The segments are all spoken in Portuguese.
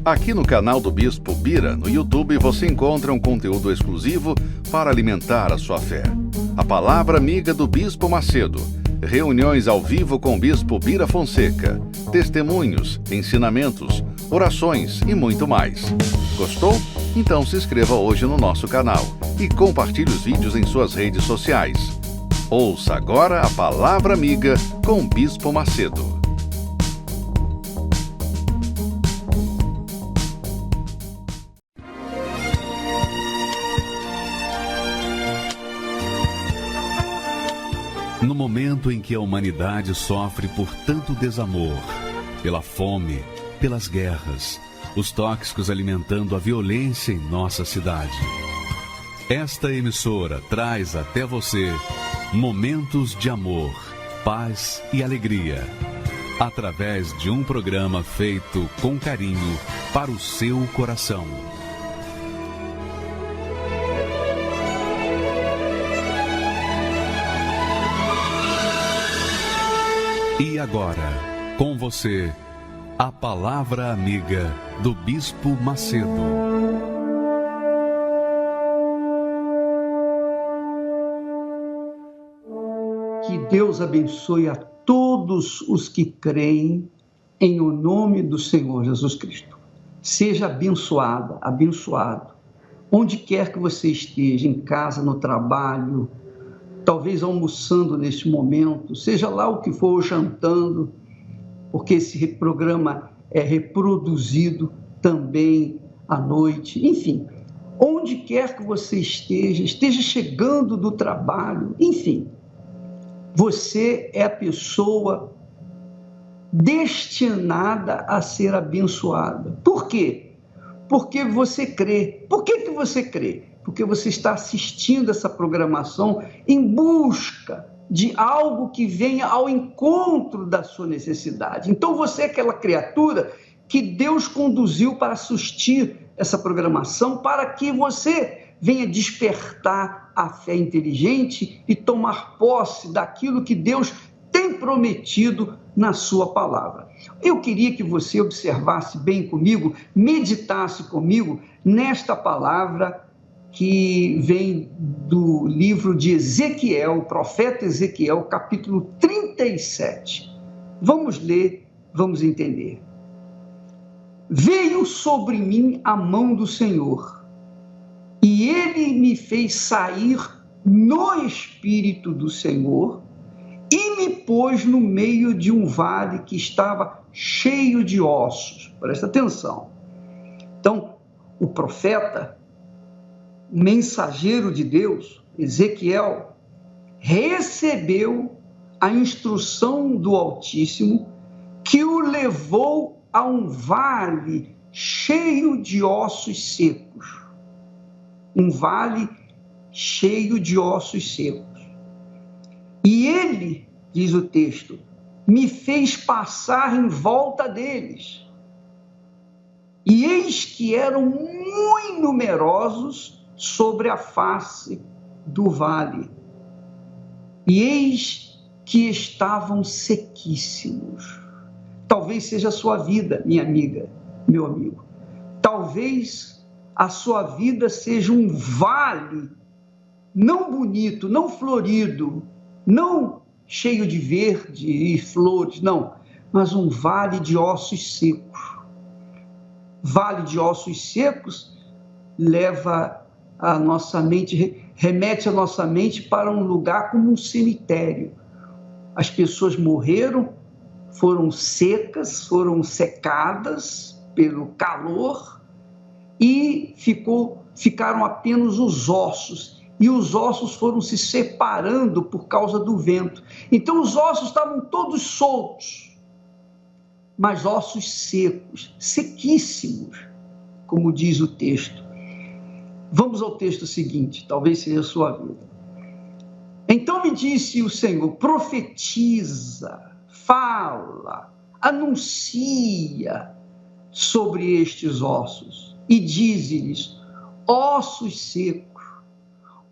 Aqui no canal do Bispo Bira, no YouTube, você encontra um conteúdo exclusivo para alimentar a sua fé. A Palavra Amiga do Bispo Macedo, reuniões ao vivo com o Bispo Bira Fonseca, testemunhos, ensinamentos, orações e muito mais. Gostou? Então se inscreva hoje no nosso canal e compartilhe os vídeos em suas redes sociais. Ouça agora a Palavra Amiga com o Bispo Macedo. No momento em que a humanidade sofre por tanto desamor, pela fome, pelas guerras, os tóxicos alimentando a violência em nossa cidade, esta emissora traz até você momentos de amor, paz e alegria, através de um programa feito com carinho para o seu coração. E agora, com você, a Palavra Amiga do Bispo Macedo. Que Deus abençoe a todos os que creem em o nome do Senhor Jesus Cristo. Seja abençoada, abençoado, onde quer que você esteja, em casa, no trabalho, talvez almoçando neste momento, seja lá o que for, jantando, porque esse programa é reproduzido também à noite. Enfim, onde quer que você esteja chegando do trabalho, enfim, você é a pessoa destinada a ser abençoada. Por quê? Porque você crê. Por que você crê? Porque você está assistindo essa programação em busca de algo que venha ao encontro da sua necessidade. Então você é aquela criatura que Deus conduziu para assistir essa programação, para que você venha despertar a fé inteligente e tomar posse daquilo que Deus tem prometido na sua palavra. Eu queria que você observasse bem comigo, meditasse comigo nesta palavra que vem do livro de Ezequiel, o profeta Ezequiel, capítulo 37. Vamos ler, vamos entender. Veio sobre mim a mão do Senhor, e ele me fez sair no espírito do Senhor, e me pôs no meio de um vale que estava cheio de ossos. Presta atenção. Então, o profeta, mensageiro de Deus, Ezequiel, recebeu a instrução do Altíssimo, que o levou a um vale cheio de ossos secos. Um vale cheio de ossos secos. E ele, diz o texto, me fez passar em volta deles. E eis que eram muito numerosos sobre a face do vale, e eis que estavam sequíssimos. Talvez seja a sua vida, minha amiga, meu amigo. Talvez a sua vida seja um vale não bonito, não florido, não cheio de verde e flores, não, mas um vale de ossos secos. Vale de ossos secos leva a nossa mente, remete a nossa mente para um lugar como um cemitério. As pessoas morreram, foram secas, foram secadas pelo calor e ficaram apenas os ossos. E os ossos foram se separando por causa do vento. Então os ossos estavam todos soltos, mas ossos secos, sequíssimos, como diz o texto. Vamos ao texto seguinte, talvez seja a sua vida. Então me disse o Senhor, profetiza, fala, anuncia sobre estes ossos e dize-lhes, ossos secos,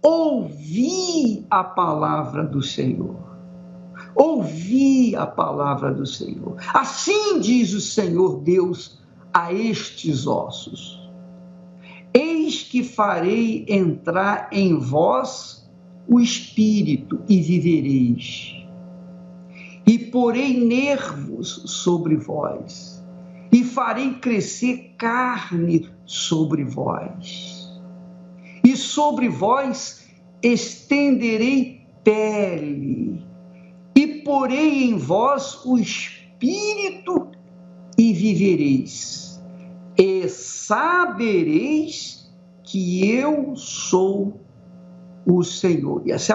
ouvi a palavra do Senhor. Ouvi a palavra do Senhor. Assim diz o Senhor Deus a estes ossos: eis que farei entrar em vós o espírito e vivereis, e porei nervos sobre vós, e farei crescer carne sobre vós, e sobre vós estenderei pele, e porei em vós o espírito e vivereis, e sabereis que eu sou o Senhor. E essa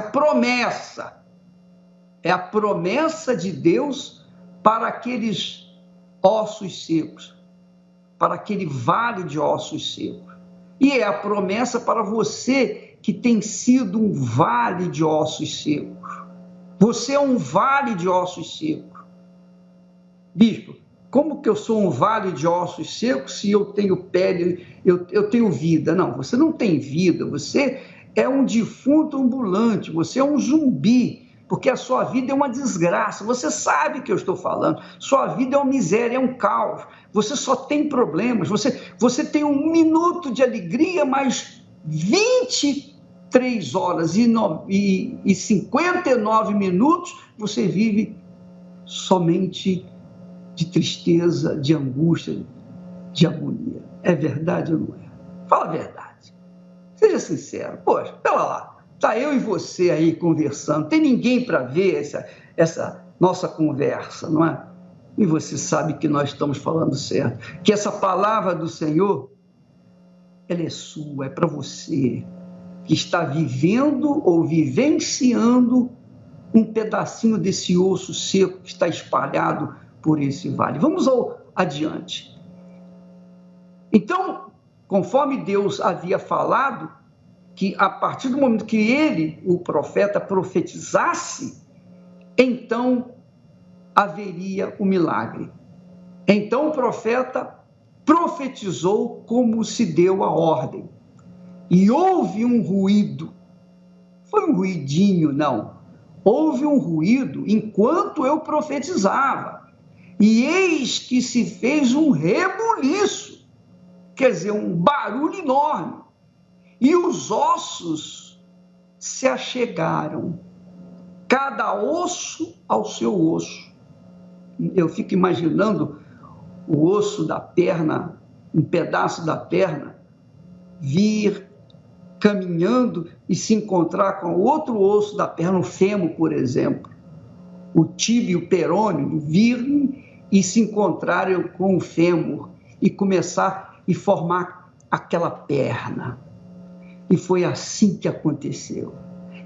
é a promessa de Deus para aqueles ossos secos, para aquele vale de ossos secos. E é a promessa para você que tem sido um vale de ossos secos. Você é um vale de ossos secos. Bispo, como que eu sou um vale de ossos secos se eu tenho pele, eu tenho vida? Não, você não tem vida, você é um defunto ambulante, você é um zumbi, porque a sua vida é uma desgraça. Você sabe o que eu estou falando. Sua vida é uma miséria, é um caos. Você só tem problemas. Você tem 1 minuto de alegria, mas 23 horas e 59 minutos você vive somente de tristeza, de angústia, de agonia. É verdade ou não é? Fala a verdade. Seja sincero. Poxa, pera lá. Está eu e você aí conversando, tem ninguém para ver essa nossa conversa, não é? E você sabe que nós estamos falando certo, que essa palavra do Senhor, ela é sua, é para você, que está vivendo ou vivenciando um pedacinho desse osso seco que está espalhado por esse vale. Vamos adiante. Então, conforme Deus havia falado, que a partir do momento que ele, o profeta, profetizasse, então haveria o milagre. Então o profeta profetizou como se deu a ordem. E houve um ruído. Foi um ruidinho, não. Houve um ruído enquanto eu profetizava. E eis que se fez um rebuliço, quer dizer, um barulho enorme. E os ossos se achegaram, cada osso ao seu osso. Eu fico imaginando o osso da perna, um pedaço da perna, vir caminhando e se encontrar com outro osso da perna, o fêmur, por exemplo. O tíbio e o perônio virem e se encontrarem com o fêmur e começar e formar aquela perna. E foi assim que aconteceu.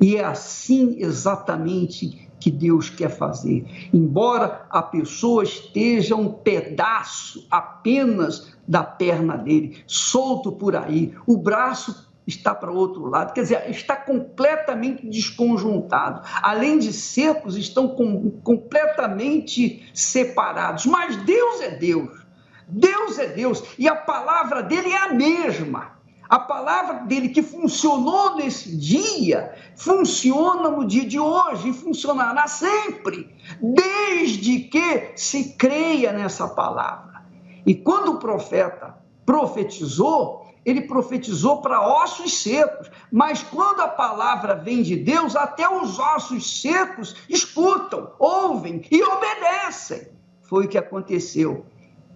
E é assim exatamente que Deus quer fazer. Embora a pessoa esteja um pedaço apenas da perna dele, solto por aí, o braço está para o outro lado, quer dizer, está completamente desconjuntado. Além de secos, estão completamente separados. Mas Deus é Deus. Deus é Deus. E a palavra dele é a mesma. A palavra dele que funcionou nesse dia, funciona no dia de hoje e funcionará sempre, desde que se creia nessa palavra. E quando o profeta profetizou, ele profetizou para ossos secos, mas quando a palavra vem de Deus, até os ossos secos escutam, ouvem e obedecem. Foi o que aconteceu.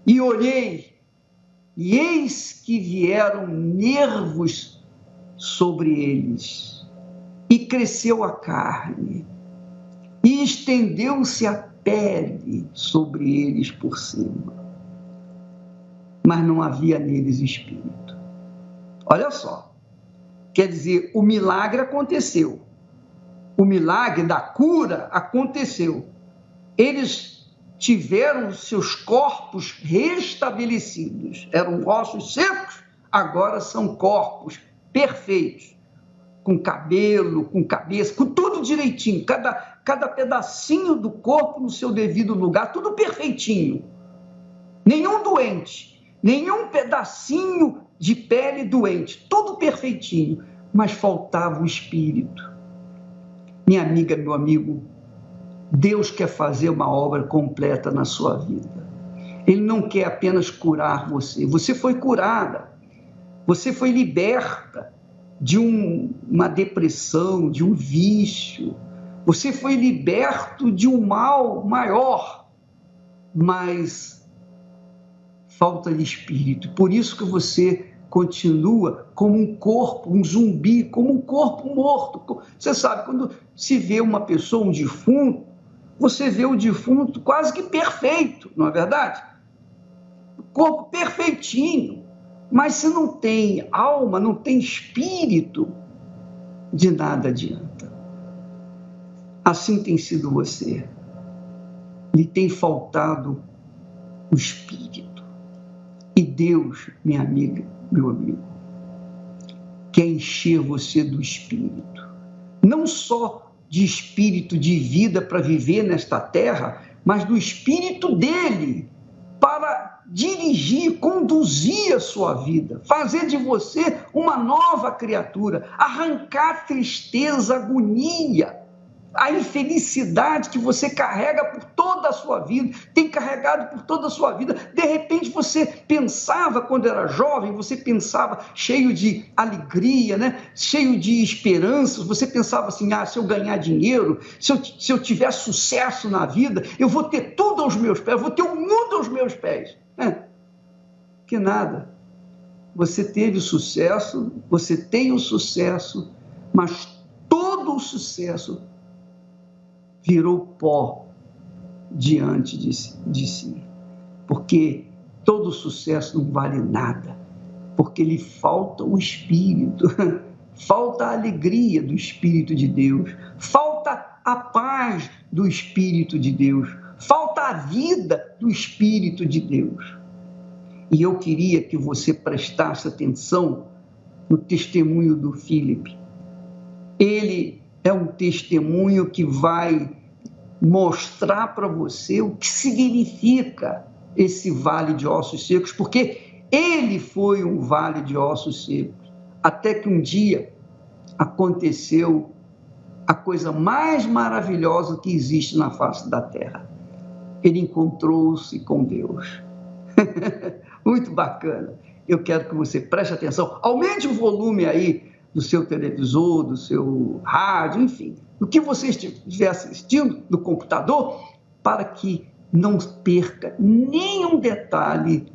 E olhei, e eis que vieram nervos sobre eles, e cresceu a carne, e estendeu-se a pele sobre eles por cima, mas não havia neles espírito. Olha só, quer dizer, o milagre aconteceu, o milagre da cura aconteceu, eles tiveram seus corpos restabelecidos. Eram ossos secos, agora são corpos perfeitos, com cabelo, com cabeça, com tudo direitinho, cada pedacinho do corpo no seu devido lugar, tudo perfeitinho. Nenhum doente, nenhum pedacinho de pele doente, tudo perfeitinho, mas faltava o espírito. Minha amiga, meu amigo, Deus quer fazer uma obra completa na sua vida. Ele não quer apenas curar você. Você foi curada. Você foi liberta de uma depressão, de um vício. Você foi liberto de um mal maior. Mas falta de espírito. Por isso que você continua como um corpo, um zumbi, como um corpo morto. Você sabe, quando se vê uma pessoa, um defunto, você vê o defunto quase que perfeito, não é verdade? O corpo perfeitinho. Mas se não tem alma, não tem espírito, de nada adianta. Assim tem sido você. Lhe tem faltado o espírito. E Deus, minha amiga, meu amigo, quer encher você do espírito. Não só de espírito de vida para viver nesta terra, mas do espírito dele para dirigir, conduzir a sua vida, fazer de você uma nova criatura, arrancar tristeza, agonia, a infelicidade que você carrega por toda a sua vida, tem carregado por toda a sua vida. De repente você pensava, quando era jovem, você pensava cheio de alegria, né? Cheio de esperanças, você pensava assim, se eu ganhar dinheiro, se eu tiver sucesso na vida, eu vou ter tudo aos meus pés, eu vou ter o mundo aos meus pés. Que nada. Você teve sucesso, você tem o sucesso, mas todo o sucesso virou pó diante de si. Porque todo sucesso não vale nada, porque lhe falta o Espírito, falta a alegria do Espírito de Deus, falta a paz do Espírito de Deus, falta a vida do Espírito de Deus. E eu queria que você prestasse atenção no testemunho do Filipe. Ele é um testemunho que vai mostrar para você o que significa esse vale de ossos secos, porque ele foi um vale de ossos secos, até que um dia aconteceu a coisa mais maravilhosa que existe na face da terra. Ele encontrou-se com Deus. Muito bacana. Eu quero que você preste atenção, aumente o volume aí do seu televisor, do seu rádio, enfim, do que você estiver assistindo no computador, para que não perca nenhum detalhe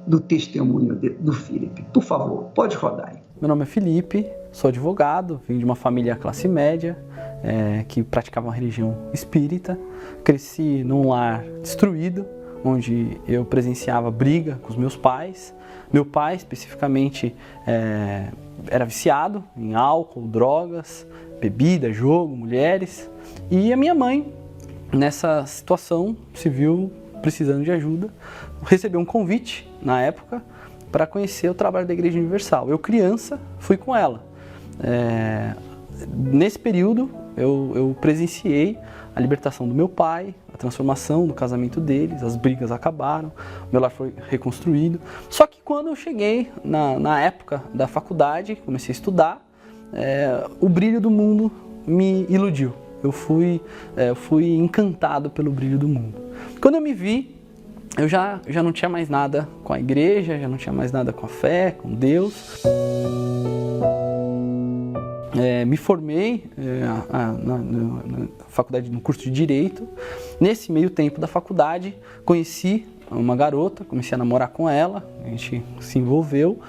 do testemunho do Filipe. Por favor, pode rodar aí. Meu nome é Felipe, sou advogado, vim de uma família classe média, que praticava uma religião espírita. Cresci num lar destruído, onde eu presenciava briga com os meus pais. Meu pai, especificamente, era viciado em álcool, drogas, bebida, jogo, mulheres. E a minha mãe, nessa situação, se viu precisando de ajuda, recebeu um convite, na época, para conhecer o trabalho da Igreja Universal. Eu, criança, fui com ela. Nesse período, eu presenciei a libertação do meu pai, a transformação do casamento deles, as brigas acabaram, meu lar foi reconstruído. Só que quando eu cheguei na época da faculdade, comecei a estudar, o brilho do mundo me iludiu. Eu fui encantado pelo brilho do mundo. Quando eu me vi, eu já não tinha mais nada com a igreja, já não tinha mais nada com a fé, com Deus. Me formei na faculdade, no curso de Direito. Nesse meio tempo da faculdade, conheci uma garota, comecei a namorar com ela, a gente se envolveu.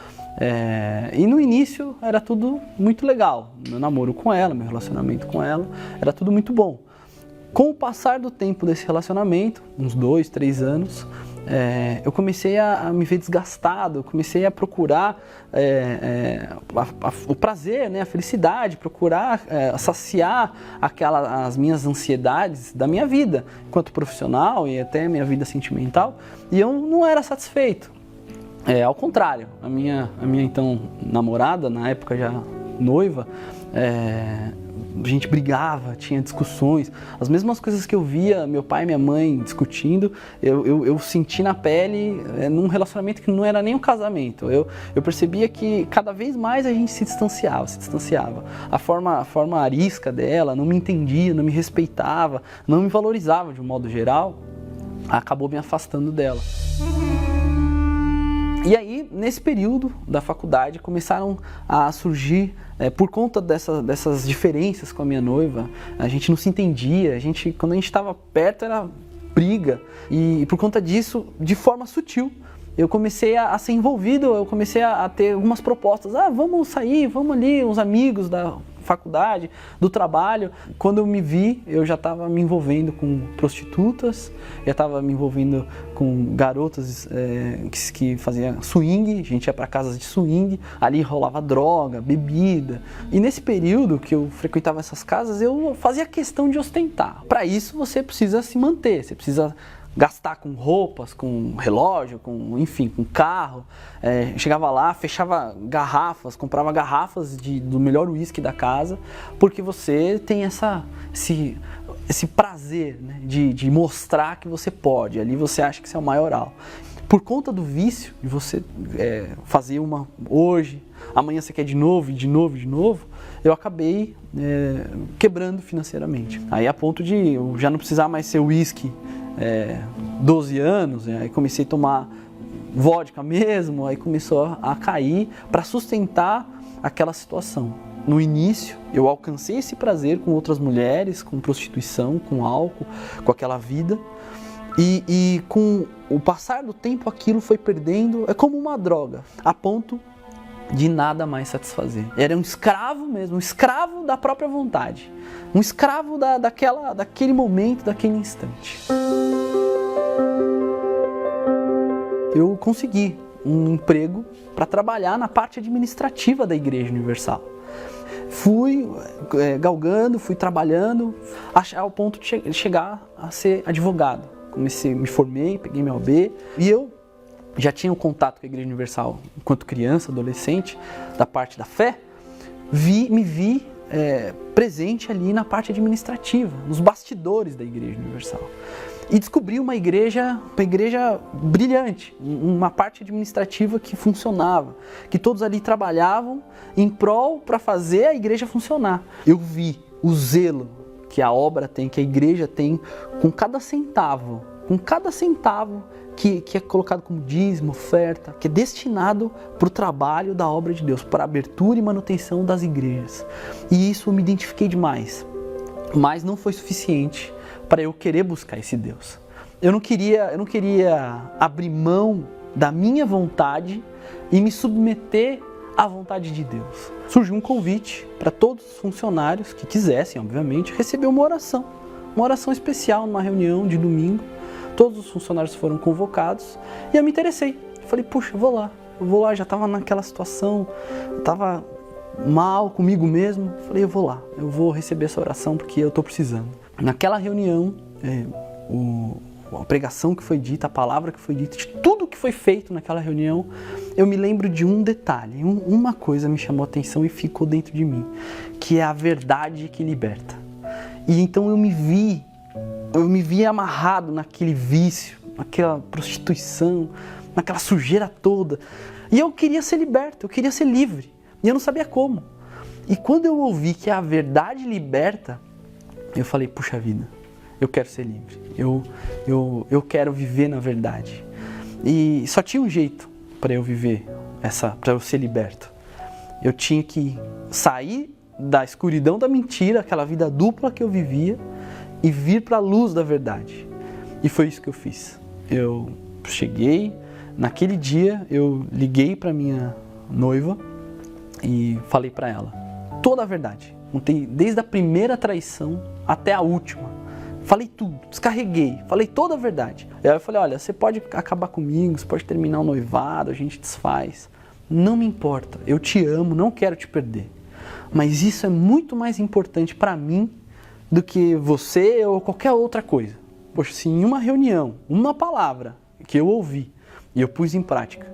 E no início era tudo muito legal, meu namoro com ela, meu relacionamento com ela, era tudo muito bom. Com o passar do tempo desse relacionamento, uns 2, 3 anos, eu comecei a me ver desgastado, eu comecei a procurar o prazer, né, a felicidade, procurar saciar as minhas ansiedades da minha vida, enquanto profissional e até minha vida sentimental, e eu não era satisfeito. Ao contrário, a minha então namorada, na época já noiva, a gente brigava, tinha discussões, as mesmas coisas que eu via meu pai e minha mãe discutindo, eu senti na pele num relacionamento que não era nem um casamento. Eu percebia que cada vez mais a gente se distanciava. A forma arisca dela, não me entendia, não me respeitava, não me valorizava de um modo geral, acabou me afastando dela. E aí, nesse período da faculdade, começaram a surgir, por conta dessas diferenças com a minha noiva, a gente não se entendia, quando a gente estava perto era briga, e por conta disso, de forma sutil, eu comecei a ser envolvido, eu comecei a ter algumas propostas, vamos sair, vamos ali, uns amigos da faculdade, do trabalho. Quando eu me vi, eu já estava me envolvendo com prostitutas, já estava me envolvendo com garotas que faziam swing, a gente ia para casas de swing, ali rolava droga, bebida. E nesse período que eu frequentava essas casas, eu fazia questão de ostentar. Para isso você precisa se manter, você precisa gastar com roupas, com relógio, com carro. Chegava lá, fechava garrafas, comprava garrafas do melhor uísque da casa, porque você tem esse prazer, né, de mostrar que você pode. Ali você acha que você é o maioral. Por conta do vício de você fazer uma hoje, amanhã você quer de novo, eu acabei quebrando financeiramente. Aí a ponto de eu já não precisar mais ser uísque 12 anos, aí comecei a tomar vodka mesmo, aí começou a cair para sustentar aquela situação. No início, eu alcancei esse prazer com outras mulheres, com prostituição, com álcool, com aquela vida, e com o passar do tempo aquilo foi perdendo, é como uma droga, a ponto de nada mais satisfazer. Era um escravo mesmo, um escravo da própria vontade, um escravo daquele momento, daquele instante. Eu consegui um emprego para trabalhar na parte administrativa da Igreja Universal. Fui galgando, fui trabalhando, ao ponto de chegar a ser advogado. Me formei, peguei meu OAB e eu já tinha um contato com a Igreja Universal enquanto criança, adolescente, da parte da fé. Me vi presente ali na parte administrativa, nos bastidores da Igreja Universal. E descobri uma igreja brilhante, uma parte administrativa que funcionava, que todos ali trabalhavam em prol para fazer a igreja funcionar. Eu vi o zelo que a obra tem, que a igreja tem com cada centavo que é colocado como dízimo, oferta, que é destinado para o trabalho da obra de Deus, para a abertura e manutenção das igrejas. E isso eu me identifiquei demais, mas não foi suficiente para eu querer buscar esse Deus. Eu não queria abrir mão da minha vontade e me submeter à vontade de Deus. Surgiu um convite para todos os funcionários que quisessem, obviamente, receber uma oração especial numa reunião de domingo. Todos os funcionários foram convocados e eu me interessei. Eu falei, puxa, eu vou lá, já estava naquela situação, estava mal comigo mesmo. Eu falei, eu vou lá, eu vou receber essa oração porque eu estou precisando. Naquela reunião, a pregação que foi dita, a palavra que foi dita, de tudo que foi feito naquela reunião, eu me lembro de um detalhe, uma coisa me chamou a atenção e ficou dentro de mim, que é a verdade que liberta. E então eu me vi amarrado naquele vício, naquela prostituição, naquela sujeira toda. E eu queria ser liberto, eu queria ser livre. E eu não sabia como. E quando eu ouvi que a verdade liberta, eu falei, puxa vida, eu quero ser livre. Eu quero viver na verdade. E só tinha um jeito para eu viver, para eu ser liberto. Eu tinha que sair da escuridão da mentira, aquela vida dupla que eu vivia, e vir para a luz da verdade. E foi isso que eu fiz. Eu cheguei, naquele dia eu liguei para minha noiva e falei para ela toda a verdade. Contei desde a primeira traição até a última. Falei tudo, descarreguei, falei toda a verdade. E aí eu falei, olha, você pode acabar comigo, você pode terminar o noivado, a gente desfaz. Não me importa, eu te amo, não quero te perder. Mas isso é muito mais importante para mim do que você ou qualquer outra coisa. Poxa, se em uma reunião, uma palavra que eu ouvi e eu pus em prática,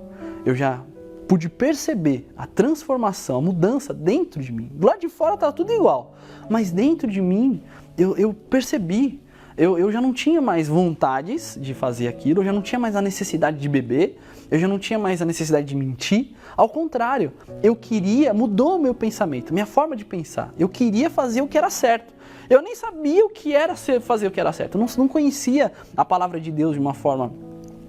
eu já pude perceber a transformação, a mudança dentro de mim. Do lado de fora estava tudo igual, mas dentro de mim eu percebi. Eu já não tinha mais vontades de fazer aquilo, eu já não tinha mais a necessidade de beber, eu já não tinha mais a necessidade de mentir. Ao contrário, mudou o meu pensamento, minha forma de pensar. Eu queria fazer o que era certo. Eu nem sabia o que era fazer o que era certo, eu não conhecia a palavra de Deus de uma forma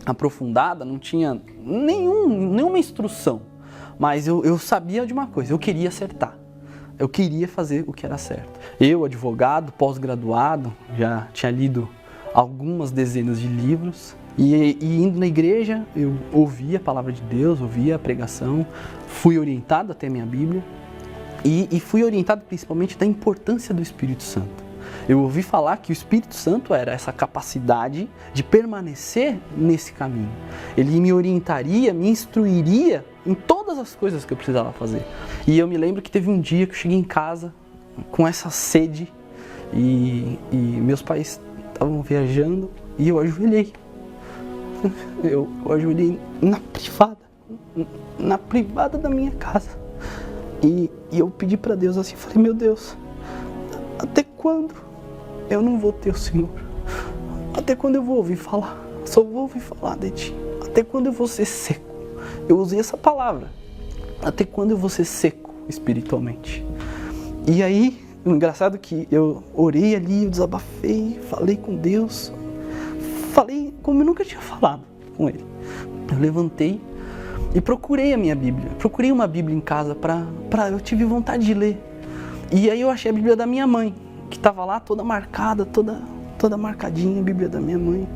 aprofundada, não tinha nenhuma instrução. Mas eu sabia de uma coisa, eu queria acertar. Eu queria fazer o que era certo. Eu, advogado, pós-graduado, já tinha lido algumas dezenas de livros. E indo na igreja, eu ouvia a palavra de Deus, ouvia a pregação, fui orientado até a minha Bíblia. E fui orientado principalmente da importância do Espírito Santo. Eu ouvi falar que o Espírito Santo era essa capacidade de permanecer nesse caminho. Ele me orientaria, me instruiria em todas as coisas que eu precisava fazer. E eu me lembro que teve um dia que eu cheguei em casa com essa sede e meus pais estavam viajando e eu ajoelhei. Eu ajoelhei na privada da minha casa. E eu pedi para Deus assim, falei, meu Deus, até quando eu não vou ter o Senhor? Até quando eu vou ouvir falar? Só vou ouvir falar de Ti. Até quando eu vou ser seco? Eu usei essa palavra. Até quando eu vou ser seco espiritualmente? E aí, o engraçado é que eu orei ali, eu desabafei, falei com Deus. Falei como eu nunca tinha falado com Ele. Eu levantei e procurei a minha Bíblia. Procurei uma Bíblia em casa eu tive vontade de ler. E aí eu achei a Bíblia da minha mãe, que estava lá toda marcada, toda marcadinha, a Bíblia da minha mãe.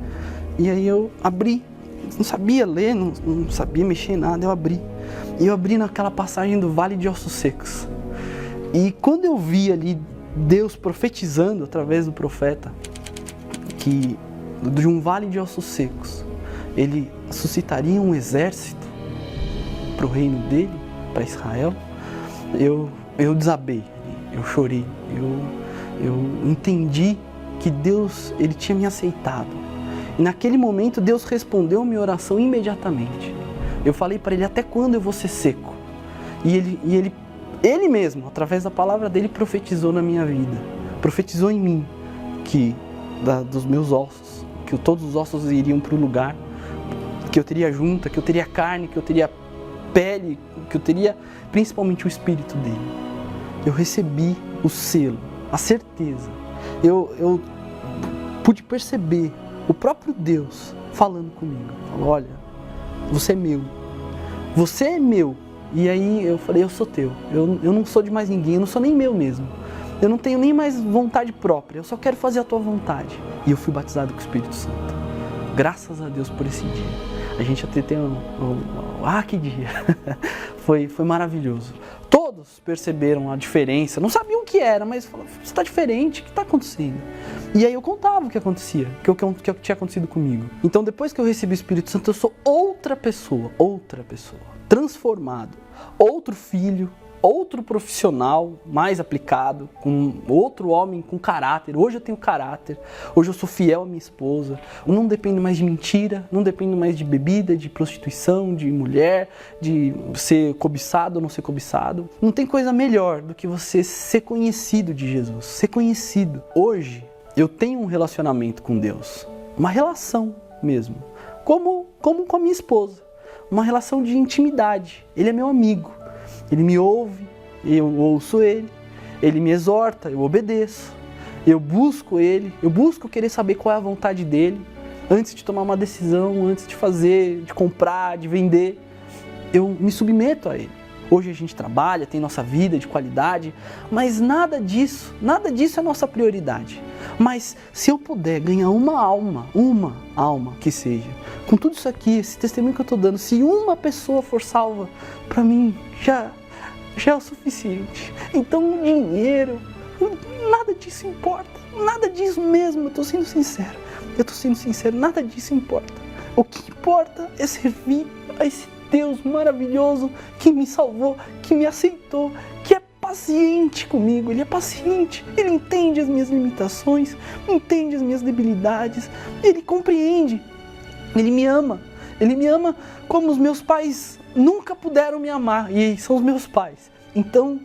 E aí eu abri, não sabia ler, não sabia mexer em nada, eu abri. E eu abri naquela passagem do Vale de Ossos Secos. E quando eu vi ali Deus profetizando através do profeta, que de um vale de ossos secos, Ele suscitaria um exército para o reino dele, para Israel, eu desabei, eu chorei, eu entendi que Deus, Ele tinha me aceitado. E naquele momento Deus respondeu a minha oração imediatamente. Eu falei para Ele, até quando eu vou ser seco? E Ele mesmo, através da palavra dele, profetizou na minha vida, profetizou em mim, que dos meus ossos, que todos os ossos iriam para o lugar, que eu teria junta, que eu teria carne, que eu teria pele, que eu teria principalmente o Espírito dele. Eu recebi o selo, a certeza. Eu pude perceber o próprio Deus falando comigo. Falou, olha, você é meu. Você é meu. E aí eu falei, eu sou teu. Eu não sou de mais ninguém, eu não sou nem meu mesmo. Eu não tenho nem mais vontade própria, eu só quero fazer a tua vontade. E eu fui batizado com o Espírito Santo. Graças a Deus por esse dia. A gente até tem que dia! Foi maravilhoso. Todos perceberam a diferença, não sabiam o que era, mas falaram, você está diferente, o que está acontecendo? E aí eu contava o que acontecia, o que tinha acontecido comigo. Então depois que eu recebi o Espírito Santo, eu sou outra pessoa, transformado, outro filho, outro profissional mais aplicado, com outro homem com caráter. Hoje eu tenho caráter, hoje eu sou fiel à minha esposa, eu não dependo mais de mentira, não dependo mais de bebida, de prostituição, de mulher, de ser cobiçado ou não ser cobiçado. Não tem coisa melhor do que você ser conhecido de Jesus, ser conhecido. Hoje eu tenho um relacionamento com Deus, uma relação mesmo, como com a minha esposa, uma relação de intimidade. Ele é meu amigo. Ele me ouve, eu ouço Ele, Ele me exorta, eu obedeço, eu busco Ele, eu busco querer saber qual é a vontade dEle, antes de tomar uma decisão, antes de fazer, de comprar, de vender, eu me submeto a Ele. Hoje a gente trabalha, tem nossa vida de qualidade, mas nada disso é nossa prioridade. Mas se eu puder ganhar uma alma que seja, com tudo isso aqui, esse testemunho que eu estou dando, se uma pessoa for salva, para mim já é o suficiente. Então o dinheiro, nada disso importa, nada disso mesmo, eu estou sendo sincero, nada disso importa. O que importa é servir a esse Deus maravilhoso que me salvou, que me aceitou, que é paciente comigo. Ele é paciente, Ele entende as minhas limitações, entende as minhas debilidades, Ele compreende, Ele me ama como os meus pais nunca puderam me amar, e são os meus pais. Então,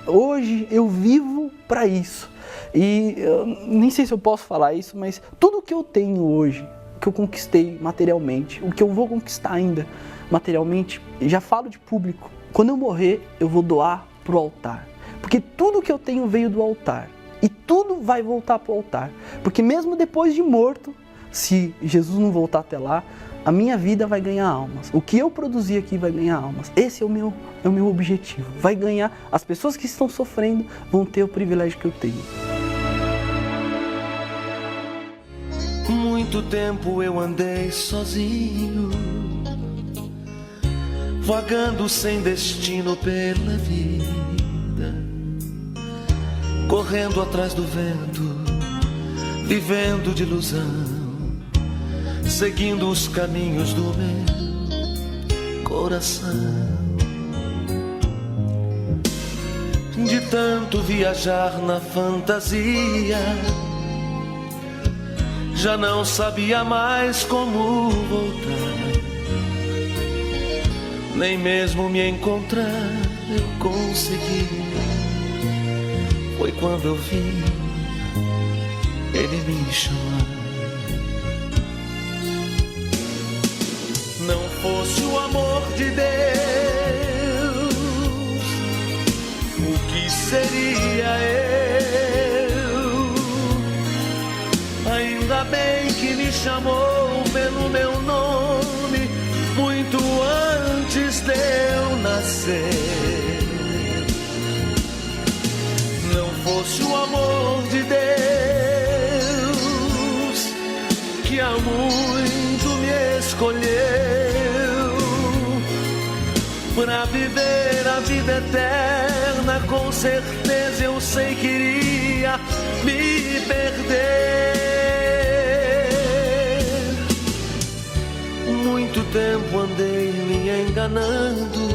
hoje eu vivo para isso, e eu nem sei se eu posso falar isso, mas tudo que eu tenho hoje, que eu conquistei materialmente, o que eu vou conquistar ainda materialmente, já falo de público, quando eu morrer eu vou doar pro altar, porque tudo que eu tenho veio do altar, e tudo vai voltar pro altar, porque mesmo depois de morto, se Jesus não voltar até lá, a minha vida vai ganhar almas. O que eu produzir aqui vai ganhar almas. Esse é o meu objetivo. Vai ganhar. As pessoas que estão sofrendo vão ter o privilégio que eu tenho. Muito tempo eu andei sozinho, vagando sem destino pela vida, correndo atrás do vento, vivendo de ilusão, seguindo os caminhos do meu coração. De tanto viajar na fantasia, já não sabia mais como voltar, nem mesmo me encontrar eu consegui. Foi quando eu vi ele me chamar. Não fosse o amor de Deus, o que seria eu? Ainda bem que me chamou pelo meu nome muito antes de eu nascer. Não fosse o amor de Deus, que há muito me escolheu para viver a vida eterna, com certeza eu sei que iria me perder. Muito tempo andei me enganando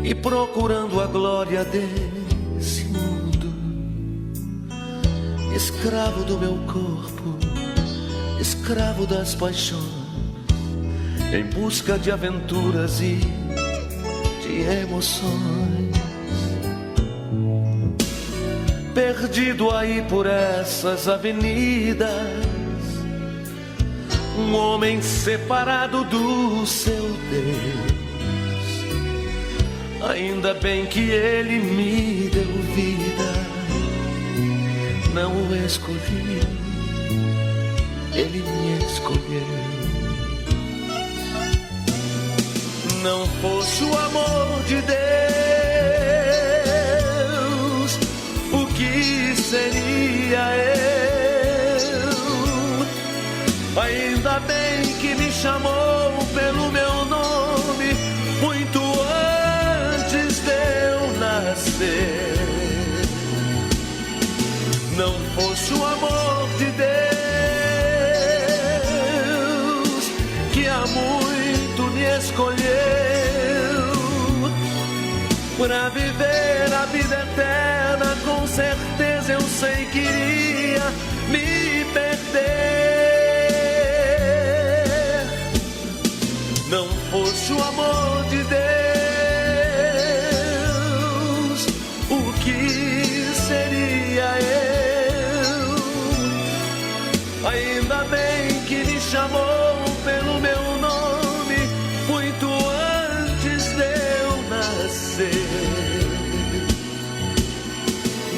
e procurando a glória desse mundo, escravo do meu corpo, escravo das paixões, em busca de aventuras e de emoções. Perdido aí por essas avenidas, um homem separado do seu Deus. Ainda bem que ele me deu vida, não o escolhi, ele me escolheu. Não fosse o amor de Deus, o que seria eu? Ainda bem que me chamou pelo meu nome muito antes de eu nascer. Não fosse o amor de Deus, que há muito me escolheu para viver a vida eterna, com certeza eu sei que iria me perder. Não fosse o amor de Deus, o que seria eu? Ainda bem que me chamou pelo meu nome muito antes de eu nascer.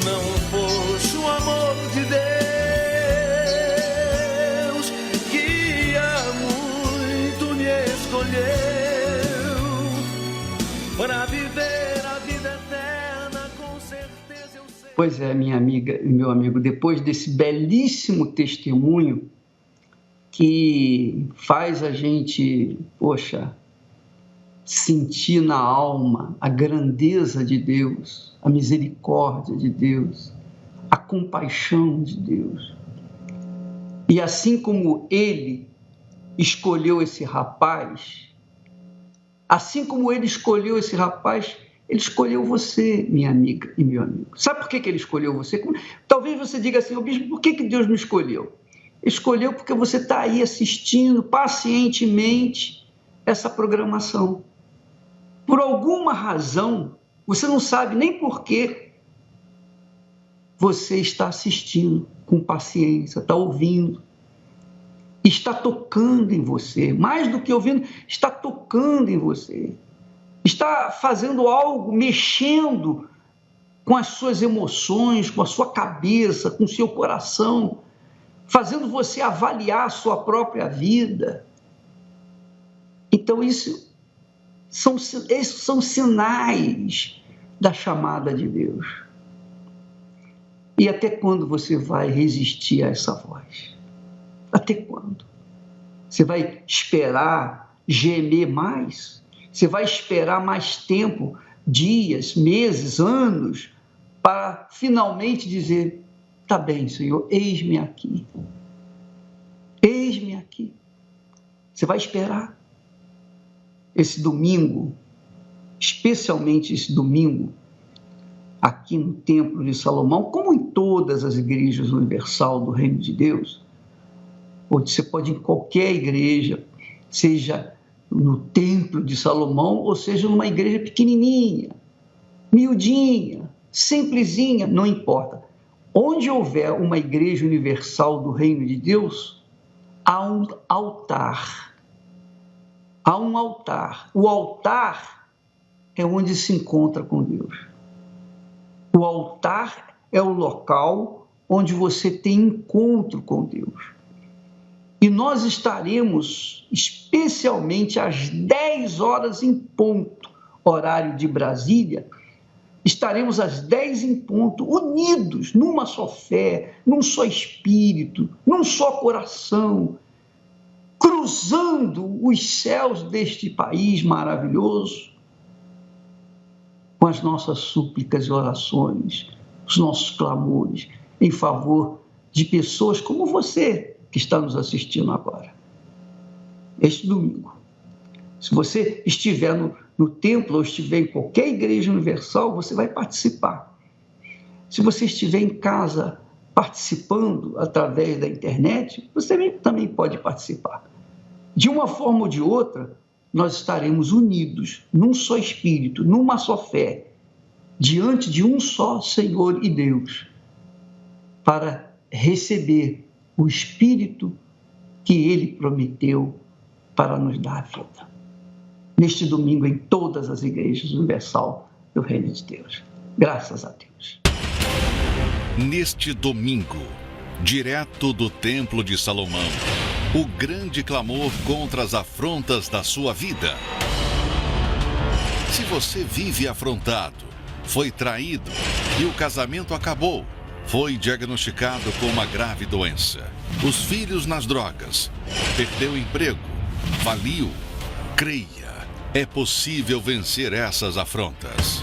Não fosse o amor de Deus, que há muito me escolheu para viver a vida eterna, com certeza eu sei. Pois é, minha amiga e meu amigo, depois desse belíssimo testemunho que faz a gente, poxa, sentir na alma a grandeza de Deus, a misericórdia de Deus, a compaixão de Deus. E assim como ele escolheu esse rapaz, ele escolheu você, minha amiga e meu amigo. Sabe por que ele escolheu você? Talvez você diga assim, bispo, por que Deus me escolheu? Escolheu porque você está aí assistindo pacientemente essa programação. Por alguma razão, você não sabe nem por que você está assistindo com paciência, está ouvindo, está tocando em você, mais do que ouvindo, está tocando em você, está fazendo algo, mexendo com as suas emoções, com a sua cabeça, com o seu coração, fazendo você avaliar a sua própria vida. Então, esses são sinais da chamada de Deus. E até quando você vai resistir a essa voz? Até quando? Você vai esperar gemer mais? Você vai esperar mais tempo, dias, meses, anos, para finalmente dizer: tá bem, Senhor, eis-me aqui. Eis-me aqui. Você vai esperar. Esse domingo, especialmente esse domingo, aqui no Templo de Salomão, como em todas as igrejas universal do Reino de Deus, ou você pode ir em qualquer igreja, seja no Templo de Salomão, ou seja numa igreja pequenininha, miudinha, simplesinha, não importa. Onde houver uma igreja universal do Reino de Deus, há um altar. Há um altar. O altar é onde se encontra com Deus. O altar é o local onde você tem encontro com Deus. E nós estaremos, especialmente às 10 horas em ponto, horário de Brasília, estaremos às 10 em ponto, unidos numa só fé, num só espírito, num só coração, cruzando os céus deste país maravilhoso, com as nossas súplicas e orações, os nossos clamores em favor de pessoas como você que está nos assistindo agora. Este domingo, se você estiver no templo ou estiver em qualquer igreja universal, você vai participar. Se você estiver em casa participando através da internet, você também pode participar. De uma forma ou de outra, nós estaremos unidos num só espírito, numa só fé, diante de um só Senhor e Deus, para receber o Espírito que Ele prometeu para nos dar a vida. Neste domingo, em todas as igrejas universal do Reino de Deus. Graças a Deus. Neste domingo, direto do Templo de Salomão, o grande clamor contra as afrontas da sua vida. Se você vive afrontado, foi traído e o casamento acabou, foi diagnosticado com uma grave doença, os filhos nas drogas, perdeu o emprego, faliu, creia, é possível vencer essas afrontas.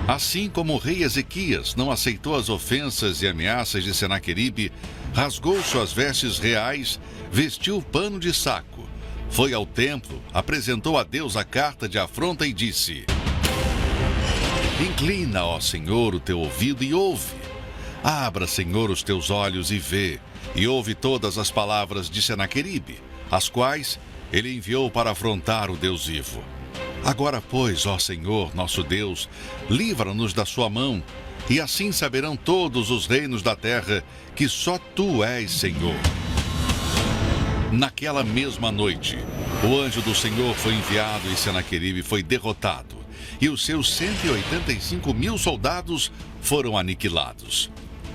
Assim como o rei Ezequias não aceitou as ofensas e ameaças de Senaqueribe, rasgou suas vestes reais, vestiu pano de saco, foi ao templo, apresentou a Deus a carta de afronta e disse: Inclina, ó Senhor, o teu ouvido e ouve. Abra, Senhor, os teus olhos e vê, e ouve todas as palavras de Senaqueribe, as quais ele enviou para afrontar o Deus vivo. Agora, pois, ó Senhor, nosso Deus, livra-nos da sua mão, e assim saberão todos os reinos da terra que só tu és Senhor. Naquela mesma noite, o anjo do Senhor foi enviado e Senaqueribe foi derrotado, e os seus 185.000 soldados foram aniquilados.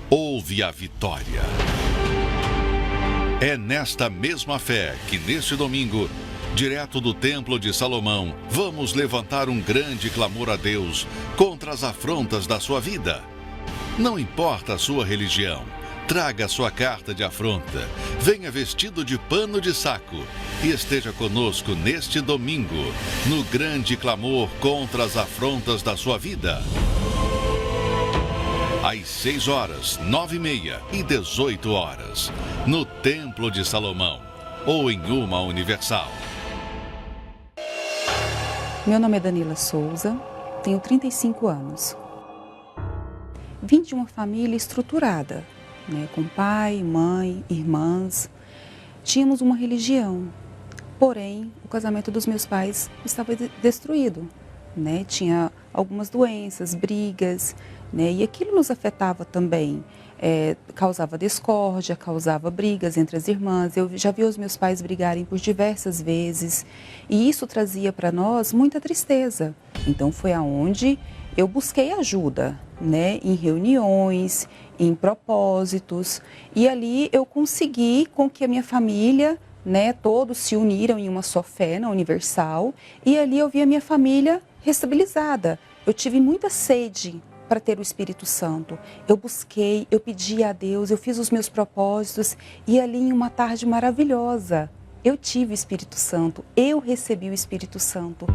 Houve a vitória. É nesta mesma fé que, neste domingo, direto do Templo de Salomão, vamos levantar um grande clamor a Deus contra as afrontas da sua vida. Não importa a sua religião, traga a sua carta de afronta, venha vestido de pano de saco e esteja conosco neste domingo, no grande clamor contra as afrontas da sua vida. Às 6 horas, 9h30 e 18 horas, no Templo de Salomão, ou em uma universal. Meu nome é Danila Souza, tenho 35 anos. Vim de uma família estruturada, com pai, mãe, irmãs. Tínhamos uma religião, porém o casamento dos meus pais estava destruído. Tinha algumas doenças, brigas, e aquilo nos afetava também. Causava discórdia, causava brigas entre as irmãs. Eu já vi os meus pais brigarem por diversas vezes e isso trazia para nós muita tristeza. Então foi aonde eu busquei ajuda, em reuniões, em propósitos, e ali eu consegui com que a minha família, né, todos se uniram em uma só fé na Universal, e ali eu vi a minha família restabilizada. Eu tive muita sede para ter o Espírito Santo. Eu busquei, eu pedi a Deus, eu fiz os meus propósitos, e ali em uma tarde maravilhosa, eu tive o Espírito Santo, eu recebi o Espírito Santo.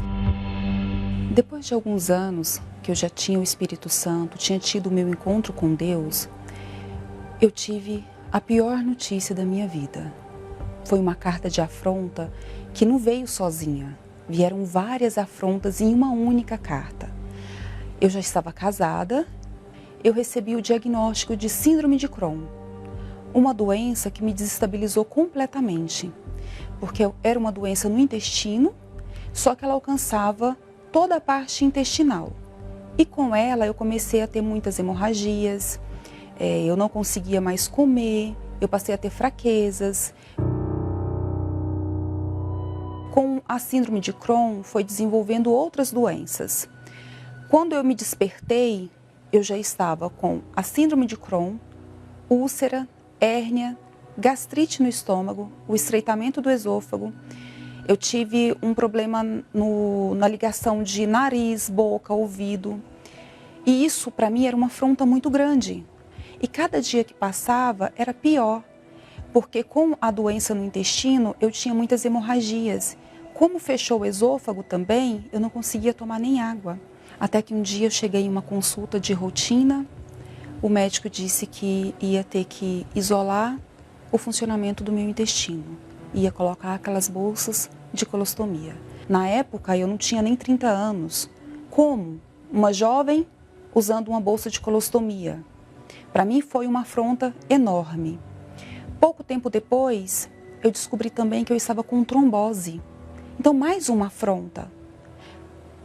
Depois de alguns anos que eu já tinha o Espírito Santo, tinha tido o meu encontro com Deus, eu tive a pior notícia da minha vida. Foi uma carta de afronta que não veio sozinha. Vieram várias afrontas em uma única carta. Eu já estava casada, eu recebi o diagnóstico de síndrome de Crohn, uma doença que me desestabilizou completamente, porque era uma doença no intestino, só que ela alcançava toda a parte intestinal. E com ela eu comecei a ter muitas hemorragias, eu não conseguia mais comer, eu passei a ter fraquezas. Com a síndrome de Crohn foi desenvolvendo outras doenças. Quando eu me despertei, eu já estava com a síndrome de Crohn, úlcera, hérnia, gastrite no estômago, o estreitamento do esôfago. Eu tive um problema na ligação de nariz, boca, ouvido. E isso, para mim, era uma afronta muito grande. E cada dia que passava era pior, porque com a doença no intestino, eu tinha muitas hemorragias. Como fechou o esôfago também, eu não conseguia tomar nem água. Até que um dia eu cheguei em uma consulta de rotina, o médico disse que ia ter que isolar o funcionamento do meu intestino. Ia colocar aquelas bolsas de colostomia. Na época, eu não tinha nem 30 anos. Como uma jovem usando uma bolsa de colostomia? Para mim foi uma afronta enorme. Pouco tempo depois, eu descobri também que eu estava com trombose. Então, mais uma afronta.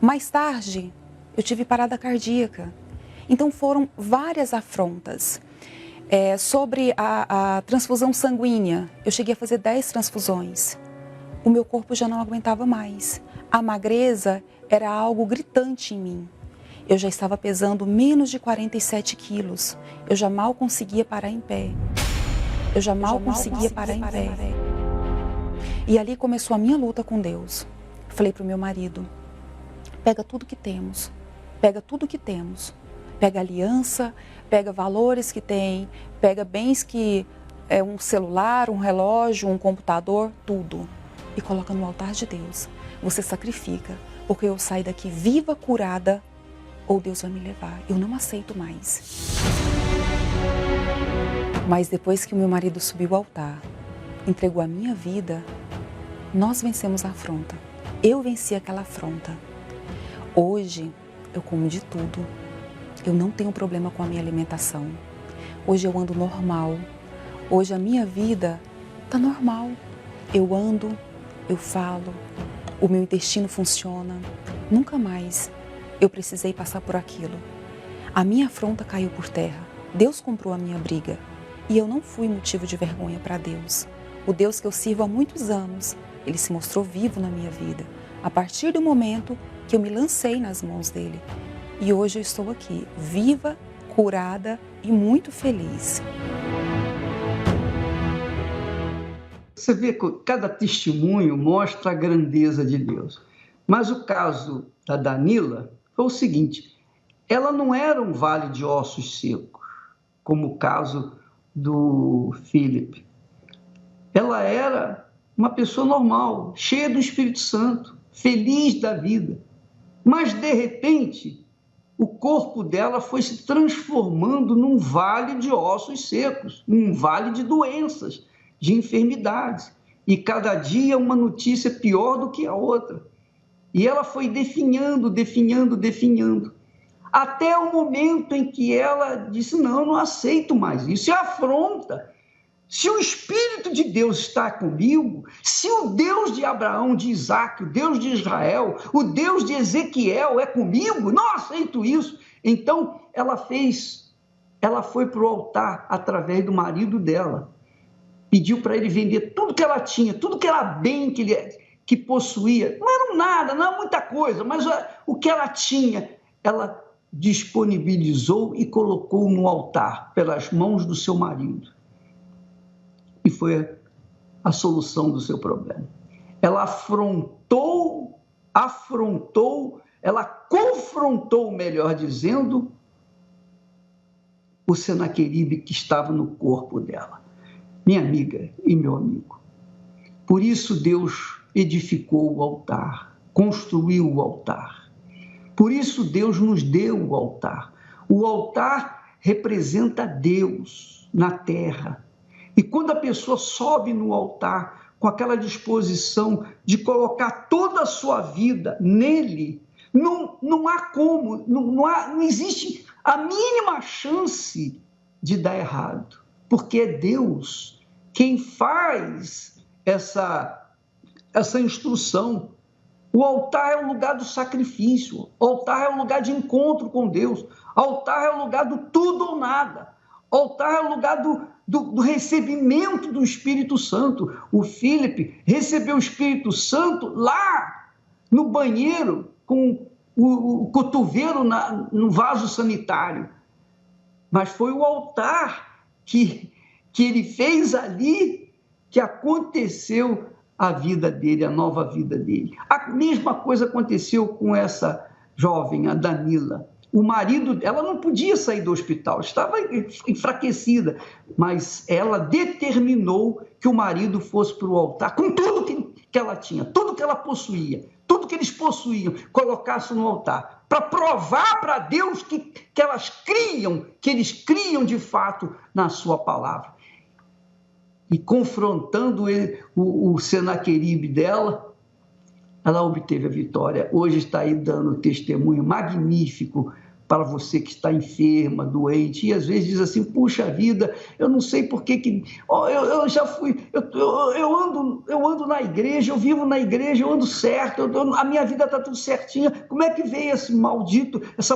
Mais tarde, eu tive parada cardíaca. Então, foram várias afrontas. Sobre a transfusão sanguínea, eu cheguei a fazer 10 transfusões. O meu corpo já não aguentava mais. A magreza era algo gritante em mim. Eu já estava pesando menos de 47 quilos. Eu já mal conseguia parar em pé. E ali começou a minha luta com Deus. Falei para o meu marido, pega tudo que temos, pega tudo que temos. Pega aliança, pega valores que tem, pega bens que é um celular, um relógio, um computador, tudo. E coloca no altar de Deus. Você sacrifica, porque eu saio daqui viva, curada, ou Deus vai me levar. Eu não aceito mais. Mas depois que o meu marido subiu ao altar, entregou a minha vida, nós vencemos a afronta. Eu venci aquela afronta. Hoje, eu como de tudo. Eu não tenho problema com a minha alimentação. Hoje eu ando normal. Hoje a minha vida está normal. Eu ando, eu falo, o meu intestino funciona. Nunca mais eu precisei passar por aquilo. A minha afronta caiu por terra. Deus comprou a minha briga. E eu não fui motivo de vergonha para Deus. O Deus que eu sirvo há muitos anos, Ele se mostrou vivo na minha vida. A partir do momento que eu me lancei nas mãos dEle. E hoje eu estou aqui, viva, curada e muito feliz. Você vê que cada testemunho mostra a grandeza de Deus. Mas o caso da Danila foi o seguinte, ela não era um vale de ossos secos, como o caso do Philip. Ela era uma pessoa normal, cheia do Espírito Santo, feliz da vida. Mas, de repente, o corpo dela foi se transformando num vale de ossos secos, num vale de doenças, de enfermidades. E cada dia uma notícia pior do que a outra. E ela foi definhando, até o momento em que ela disse, não, eu não aceito mais isso, é afronta. Se o Espírito de Deus está comigo, se o Deus de Abraão, de Isaac, o Deus de Israel, o Deus de Ezequiel é comigo, não aceito isso. Então, ela foi para o altar através do marido dela, pediu para ele vender tudo que ela tinha, tudo que era bem que possuía. Não era nada, não era muita coisa, mas o que ela tinha, ela disponibilizou e colocou no altar pelas mãos do seu marido. E foi a solução do seu problema. Ela ela confrontou, melhor dizendo, o Senaqueribe que estava no corpo dela. Minha amiga e meu amigo, por isso Deus edificou o altar, construiu o altar. Por isso Deus nos deu o altar. O altar representa Deus na terra. E quando a pessoa sobe no altar com aquela disposição de colocar toda a sua vida nele, não há como, não existe a mínima chance de dar errado, porque é Deus quem faz essa instrução. O altar é o lugar do sacrifício, o altar é o lugar de encontro com Deus, o altar é o lugar do tudo ou nada, o altar é o lugar do recebimento do Espírito Santo. O Filipe recebeu o Espírito Santo lá no banheiro, com o cotovelo no vaso sanitário. Mas foi o altar que ele fez ali que aconteceu a vida dele, a nova vida dele. A mesma coisa aconteceu com essa jovem, a Danila. O marido dela não podia sair do hospital, estava enfraquecida, mas ela determinou que o marido fosse para o altar, com tudo que ela tinha, tudo que ela possuía, tudo que eles possuíam, colocasse no altar, para provar para Deus que eles criam de fato na sua palavra. E confrontando o Senaqueribe dela, ela obteve a vitória. Hoje está aí dando testemunho magnífico para você que está enferma, doente, e às vezes diz assim: puxa vida, eu não sei por que eu já fui, eu ando na igreja, eu vivo na igreja, eu ando certo, a minha vida está tudo certinha, como é que veio essa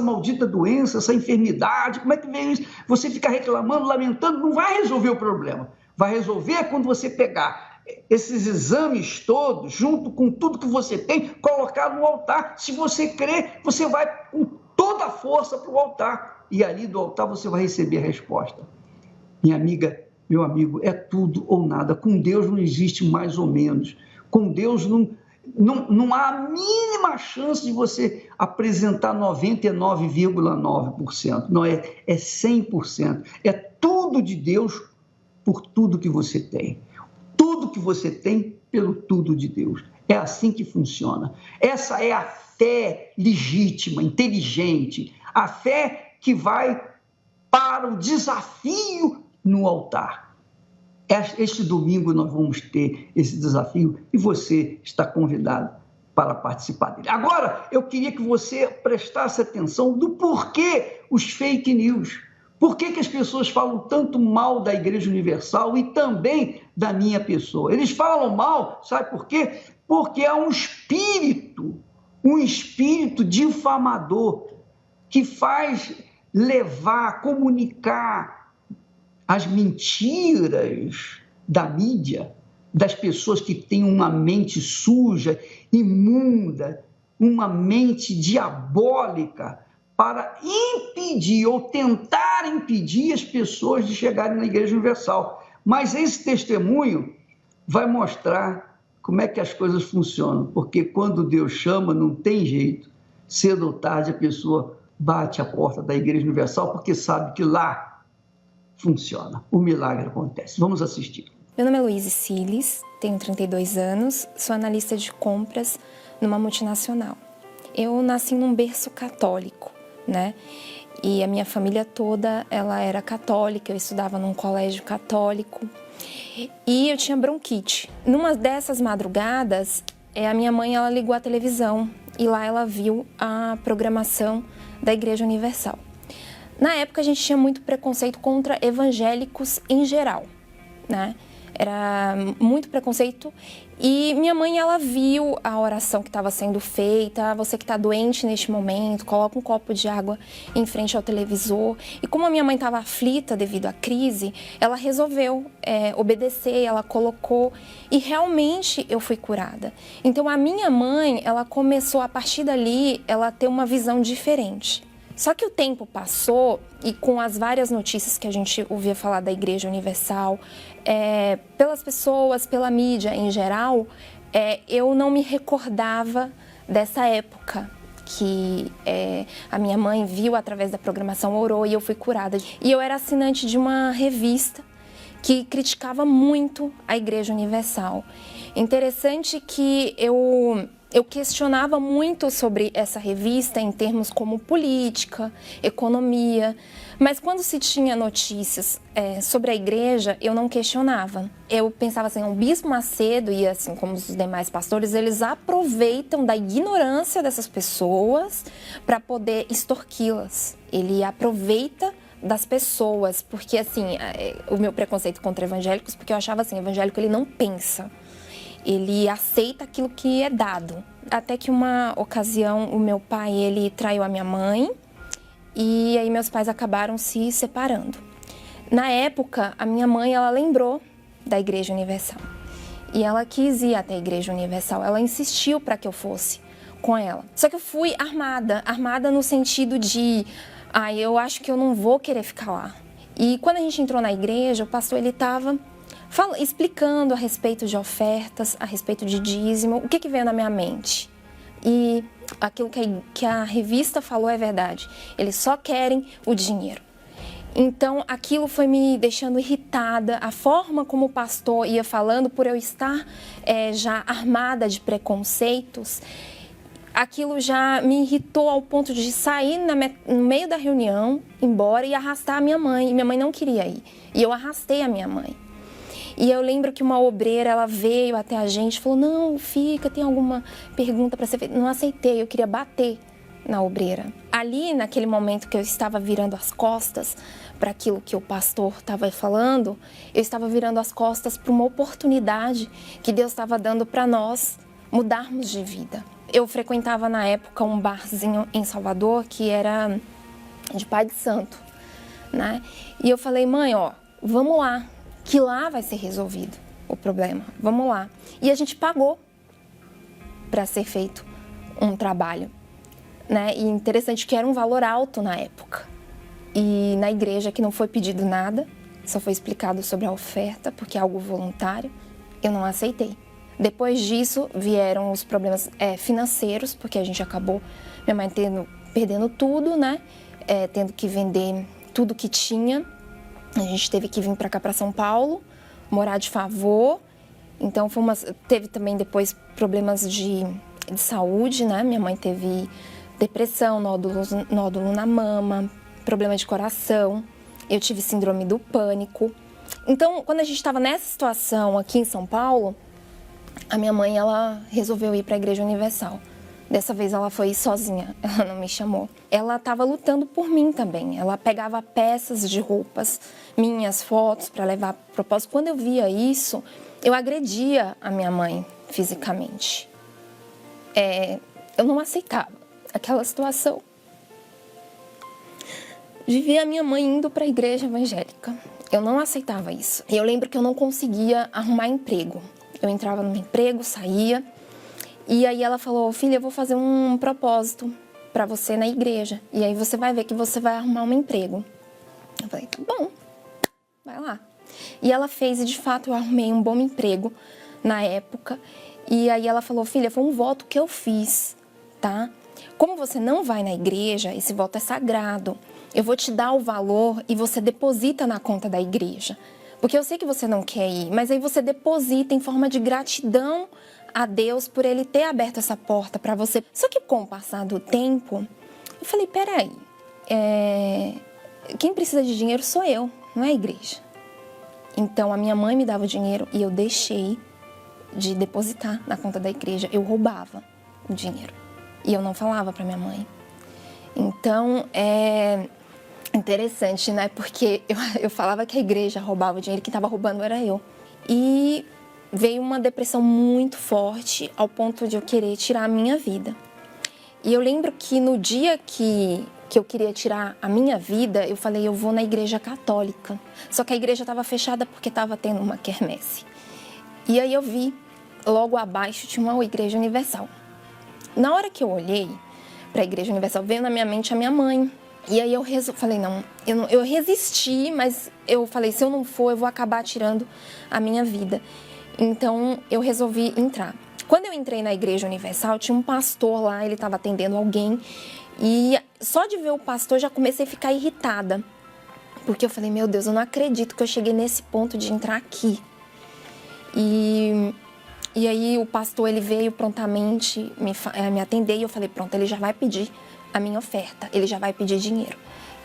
maldita doença, essa enfermidade, como é que veio isso? Você fica reclamando, lamentando, não vai resolver o problema. Vai resolver quando você pegar esses exames todos, junto com tudo que você tem, colocar no altar. Se você crer, você vai com toda a força para o altar. E ali do altar você vai receber a resposta. Minha amiga, meu amigo, é tudo ou nada. Com Deus não existe mais ou menos. Com Deus não há a mínima chance de você apresentar 99,9%. Não é 100%. É tudo de Deus por tudo que você tem. Tudo que você tem pelo tudo de Deus. É assim que funciona. Essa é a fé legítima, inteligente. A fé que vai para o desafio no altar. Este domingo nós vamos ter esse desafio e você está convidado para participar dele. Agora, eu queria que você prestasse atenção do porquê os fake news. Por que as pessoas falam tanto mal da Igreja Universal e também da minha pessoa? Eles falam mal, sabe por quê? Porque há um espírito difamador que faz levar, comunicar as mentiras da mídia, das pessoas que têm uma mente suja, imunda, uma mente diabólica, para impedir ou tentar impedir as pessoas de chegarem na Igreja Universal. Mas esse testemunho vai mostrar como é que as coisas funcionam, porque quando Deus chama, não tem jeito. Cedo ou tarde a pessoa bate a porta da Igreja Universal porque sabe que lá funciona, o milagre acontece. Vamos assistir. Meu nome é Luíse Siles, tenho 32 anos, sou analista de compras numa multinacional. Eu nasci num berço católico, né? E a minha família toda, ela era católica, eu estudava num colégio católico e eu tinha bronquite. Numa dessas madrugadas, a minha mãe, ela ligou a televisão e lá ela viu a programação da Igreja Universal. Na época, a gente tinha muito preconceito contra evangélicos em geral, né? Era muito preconceito e minha mãe, ela viu a oração que estava sendo feita. Você que está doente neste momento, coloca um copo de água em frente ao televisor. E como a minha mãe estava aflita devido à crise, ela resolveu obedecer, ela colocou e realmente eu fui curada. Então a minha mãe, ela começou a partir dali, ela ter uma visão diferente, Só que o tempo passou e com as várias notícias que a gente ouvia falar da Igreja Universal, pelas pessoas, pela mídia em geral, eu não me recordava dessa época que a minha mãe viu através da programação, orou e eu fui curada. E eu era assinante de uma revista que criticava muito a Igreja Universal. Interessante que eu questionava muito sobre essa revista em termos como política, economia, mas quando se tinha notícias sobre a igreja, eu não questionava. Eu pensava assim, o Bispo Macedo e assim como os demais pastores, eles aproveitam da ignorância dessas pessoas para poder extorquí-las. Ele aproveita das pessoas, porque assim, o meu preconceito contra evangélicos, porque eu achava assim, evangélico ele não pensa. Ele aceita aquilo que é dado. Até que uma ocasião o meu pai ele traiu a minha mãe e aí meus pais acabaram se separando. Na época, a minha mãe ela lembrou da Igreja Universal e ela quis ir até a Igreja Universal. Ela insistiu para que eu fosse com ela. Só que eu fui armada no sentido de, eu acho que eu não vou querer ficar lá. E quando a gente entrou na igreja, o pastor ele estava explicando a respeito de ofertas, a respeito de dízimo, o que veio na minha mente. E aquilo que a revista falou é verdade. Eles só querem o dinheiro. Então, aquilo foi me deixando irritada. A forma como o pastor ia falando, por eu estar já armada de preconceitos, aquilo já me irritou ao ponto de sair no meio da reunião, embora e arrastar a minha mãe. E minha mãe não queria ir. E eu arrastei a minha mãe. E eu lembro que uma obreira, ela veio até a gente e falou, não, fica, tem alguma pergunta para ser feita? Não aceitei, eu queria bater na obreira. Ali, naquele momento que eu estava virando as costas para aquilo que o pastor estava falando, eu estava virando as costas para uma oportunidade que Deus estava dando para nós mudarmos de vida. Eu frequentava na época um barzinho em Salvador que era de Pai de Santo, né? E eu falei, mãe, vamos lá, que lá vai ser resolvido o problema, vamos lá. E a gente pagou para ser feito um trabalho, né? E interessante que era um valor alto na época. E na igreja que não foi pedido nada, só foi explicado sobre a oferta, porque é algo voluntário, eu não aceitei. Depois disso vieram os problemas financeiros, porque a gente acabou, minha mãe perdendo tudo, né? Tendo que vender tudo que tinha. A gente teve que vir para cá, para São Paulo, morar de favor. Então, teve também depois problemas de saúde, né? Minha mãe teve depressão, nódulo na mama, problema de coração. Eu tive síndrome do pânico. Então, quando a gente estava nessa situação aqui em São Paulo, a minha mãe, ela resolveu ir para a Igreja Universal. Dessa vez ela foi sozinha, ela não me chamou. Ela estava lutando por mim também. Ela pegava peças de roupas, minhas fotos para levar para propósito. Quando eu via isso, eu agredia a minha mãe fisicamente. Eu não aceitava aquela situação de ver a minha mãe indo para a igreja evangélica. Eu não aceitava isso. E eu lembro que eu não conseguia arrumar emprego. Eu entrava no emprego, saía. E aí ela falou, filha, eu vou fazer um propósito para você na igreja. E aí você vai ver que você vai arrumar um emprego. Eu falei, tá bom, vai lá. E ela fez, e de fato eu arrumei um bom emprego na época. E aí ela falou, filha, foi um voto que eu fiz, tá? Como você não vai na igreja, esse voto é sagrado. Eu vou te dar o valor e você deposita na conta da igreja. Porque eu sei que você não quer ir, mas aí você deposita em forma de gratidão a Deus por Ele ter aberto essa porta para você. Só que com o passar do tempo, eu falei, peraí, quem precisa de dinheiro sou eu, não é a igreja. Então a minha mãe me dava o dinheiro e eu deixei de depositar na conta da igreja. Eu roubava o dinheiro e eu não falava para minha mãe. Então é interessante, né? Porque eu falava que a igreja roubava o dinheiro, quem estava roubando era eu. E veio uma depressão muito forte ao ponto de eu querer tirar a minha vida. E eu lembro que no dia que eu queria tirar a minha vida, eu falei, eu vou na igreja católica. Só que a igreja estava fechada porque estava tendo uma quermesse. E aí eu vi, logo abaixo tinha uma igreja universal. Na hora que eu olhei para a igreja universal, veio na minha mente a minha mãe, E aí eu falei, não, eu resisti, mas eu falei, se eu não for, eu vou acabar tirando a minha vida. Então eu resolvi entrar. Quando eu entrei na Igreja Universal, tinha um pastor lá, ele estava atendendo alguém, e só de ver o pastor já comecei a ficar irritada. Porque eu falei, meu Deus, eu não acredito que eu cheguei nesse ponto de entrar aqui. E aí o pastor, ele veio prontamente me atender e eu falei, pronto, ele já vai pedir a minha oferta, ele já vai pedir dinheiro.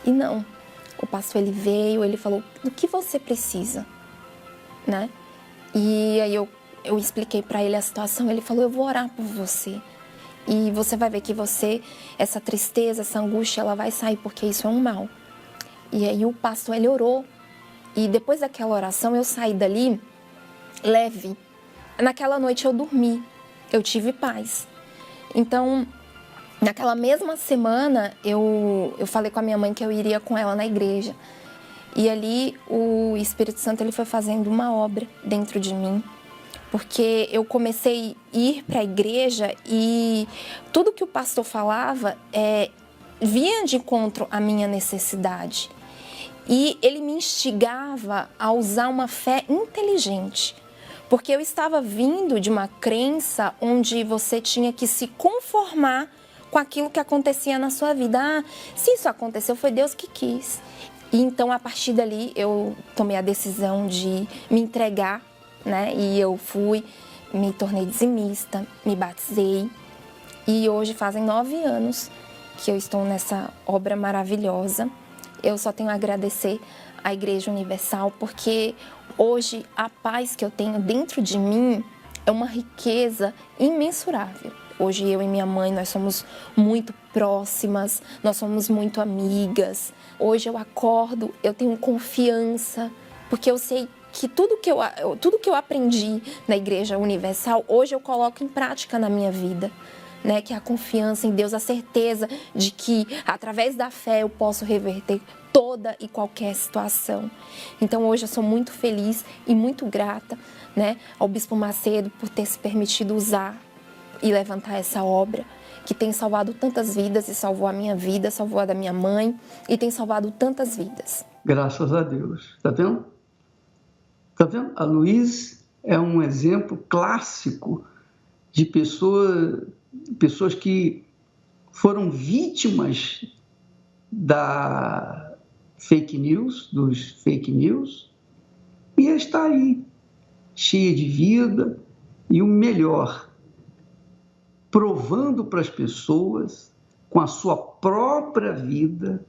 E não, o pastor, ele veio, ele falou, do que você precisa, né? E aí eu expliquei para ele a situação, ele falou, eu vou orar por você. E você vai ver que essa tristeza, essa angústia, ela vai sair, porque isso é um mal. E aí o pastor, ele orou. E depois daquela oração, eu saí dali leve. Naquela noite eu dormi, eu tive paz. Então, naquela mesma semana, eu falei com a minha mãe que eu iria com ela na igreja. E ali o Espírito Santo, ele foi fazendo uma obra dentro de mim. Porque eu comecei a ir para a igreja e tudo que o pastor falava vinha de encontro à minha necessidade. E ele me instigava a usar uma fé inteligente. Porque eu estava vindo de uma crença onde você tinha que se conformar com aquilo que acontecia na sua vida. Ah, se isso aconteceu, foi Deus que quis. E então, a partir dali, eu tomei a decisão de me entregar, né? E eu me tornei dizimista, me batizei. E hoje fazem 9 anos que eu estou nessa obra maravilhosa. Eu só tenho a agradecer à Igreja Universal, porque hoje a paz que eu tenho dentro de mim é uma riqueza imensurável. Hoje eu e minha mãe, nós somos muito próximas, nós somos muito amigas. Hoje eu acordo, eu tenho confiança, porque eu sei que tudo que eu aprendi na Igreja Universal, hoje eu coloco em prática na minha vida. Né, que é a confiança em Deus, a certeza de que através da fé eu posso reverter toda e qualquer situação. Então hoje eu sou muito feliz e muito grata, né, ao Bispo Macedo por ter se permitido usar e levantar essa obra que tem salvado tantas vidas, e salvou a minha vida, salvou a da minha mãe e tem salvado tantas vidas. Graças a Deus. Tá vendo? Tá vendo? A Luiz é um exemplo clássico de pessoas que foram vítimas da fake news, dos fake news, e está aí, cheia de vida, e o melhor, provando para as pessoas, com a sua própria vida,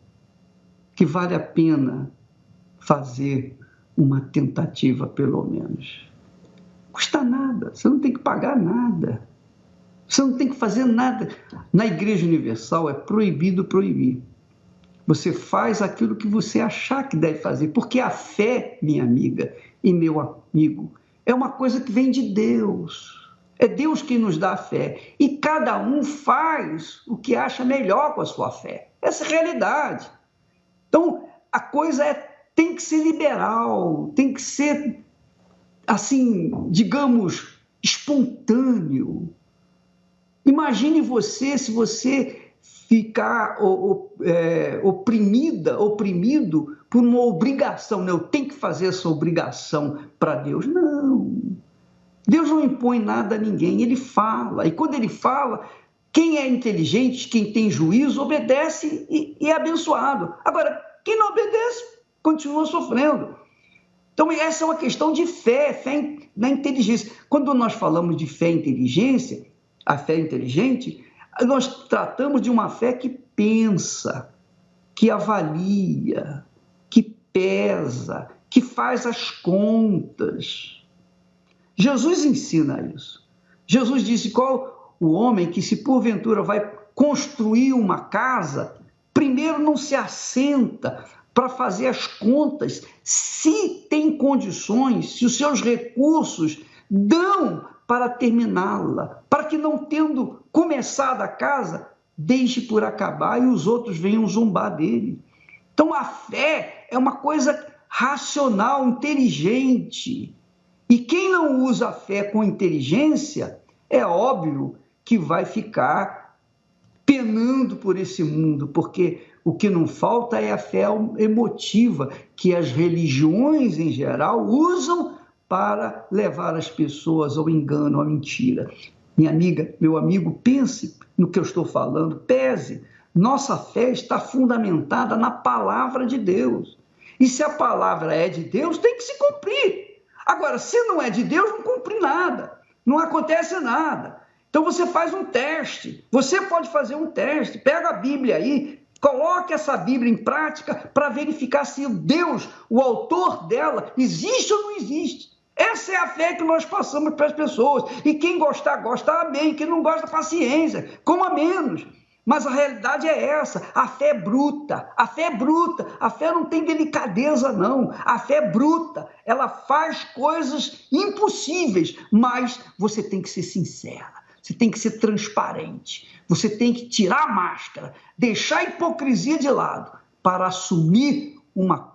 que vale a pena fazer uma tentativa, pelo menos. Custa nada, você não tem que pagar nada. Você não tem que fazer nada. Na Igreja Universal é proibido proibir. Você faz aquilo que você achar que deve fazer, porque a fé, minha amiga e meu amigo, é uma coisa que vem de Deus. É Deus quem nos dá a fé. E cada um faz o que acha melhor com a sua fé. Essa é a realidade. Então, a coisa tem que ser liberal, tem que ser, assim, digamos, espontâneo. Imagine você, se você ficar oprimido por uma obrigação, né? Eu tenho que fazer essa obrigação para Deus. Não. Deus não impõe nada a ninguém, ele fala. E quando ele fala, quem é inteligente, quem tem juízo, obedece e é abençoado. Agora, quem não obedece, continua sofrendo. Então, essa é uma questão de fé na inteligência. Quando nós falamos de fé e inteligência, a fé inteligente, nós tratamos de uma fé que pensa, que avalia, que pesa, que faz as contas. Jesus ensina isso. Jesus disse: qual o homem que, se porventura vai construir uma casa, primeiro não se assenta para fazer as contas, se tem condições, se os seus recursos dão para terminá-la, para que, não tendo começado a casa, deixe por acabar e os outros venham zombar dele. Então, a fé é uma coisa racional, inteligente. E quem não usa a fé com inteligência, é óbvio que vai ficar penando por esse mundo, porque O que não falta é a fé emotiva, que as religiões em geral usam para levar as pessoas ao engano, à mentira. Minha amiga, meu amigo, pense no que eu estou falando, pese. Nossa fé está fundamentada na palavra de Deus. E se a palavra é de Deus, tem que se cumprir. Agora, se não é de Deus, não cumpre nada. Não acontece nada. Então você faz um teste. Você pode fazer um teste. Pega a Bíblia aí, coloque essa Bíblia em prática para verificar se Deus, o autor dela, existe ou não existe. Essa é a fé que nós passamos para as pessoas. E quem gostar, gosta, amém. Quem não gosta, paciência, coma menos. Mas a realidade é essa, a fé é bruta, a fé é bruta, a fé não tem delicadeza não, a fé é bruta, ela faz coisas impossíveis, mas você tem que ser sincera, você tem que ser transparente, você tem que tirar a máscara, deixar a hipocrisia de lado para assumir uma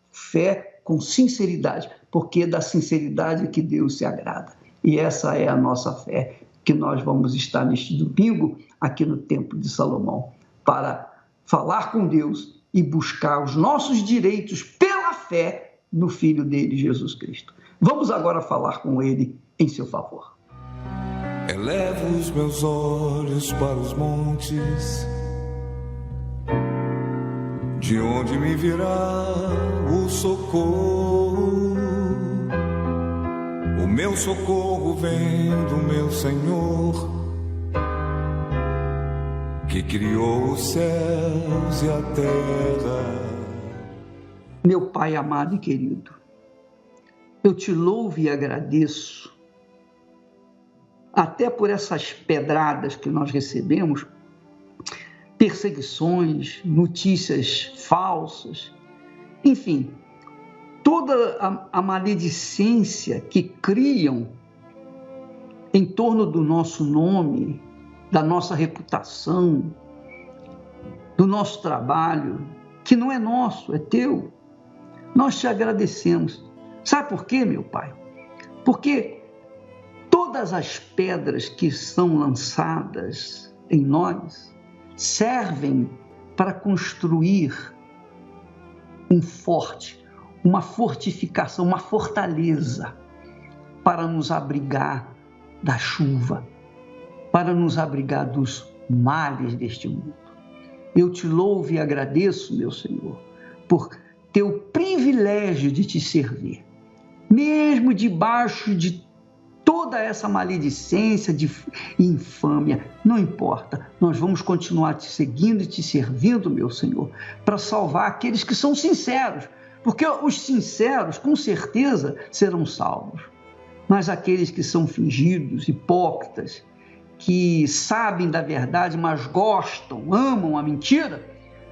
fé com sinceridade, porque é da sinceridade que Deus se agrada. E essa é a nossa fé, que nós vamos estar neste domingo aqui no Templo de Salomão, para falar com Deus e buscar os nossos direitos pela fé no Filho dele, Jesus Cristo. Vamos agora falar com ele em seu favor. Elevo os meus olhos para os montes, de onde me virá o socorro. O meu socorro vem do meu Senhor, que criou os céus e a terra. Meu Pai amado e querido, eu te louvo e agradeço, até por essas pedradas que nós recebemos, perseguições, notícias falsas, enfim, toda a maledicência que criam em torno do nosso nome, da nossa reputação, do nosso trabalho, que não é nosso, é teu. Nós te agradecemos. Sabe por quê, meu Pai? Porque todas as pedras que são lançadas em nós servem para construir um forte, uma fortificação, uma fortaleza para nos abrigar da chuva, para nos abrigar dos males deste mundo. Eu te louvo e agradeço, meu Senhor, por ter o privilégio de te servir, mesmo debaixo de toda essa maledicência de infâmia, não importa, nós vamos continuar te seguindo e te servindo, meu Senhor, para salvar aqueles que são sinceros, porque os sinceros, com certeza, serão salvos. Mas aqueles que são fingidos, hipócritas, que sabem da verdade, mas gostam, amam a mentira,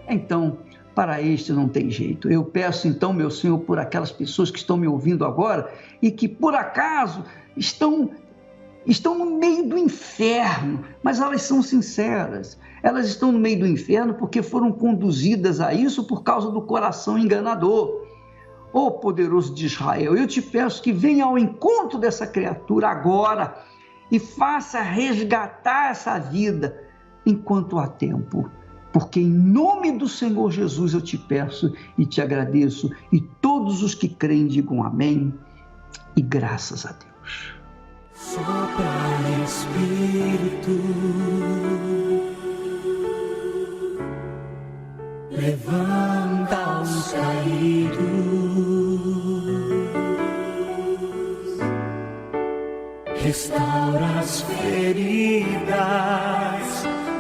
então, para este não tem jeito. Eu peço então, meu Senhor, por aquelas pessoas que estão me ouvindo agora e que, por acaso, estão no meio do inferno, mas elas são sinceras. Elas estão no meio do inferno porque foram conduzidas a isso por causa do coração enganador. Ó poderoso de Israel, eu te peço que venha ao encontro dessa criatura agora e faça resgatar essa vida enquanto há tempo. Porque em nome do Senhor Jesus eu te peço e te agradeço, e todos os que creem digam amém e graças a Deus. Sopra, Espírito, levanta os caídos, restaura as feridas,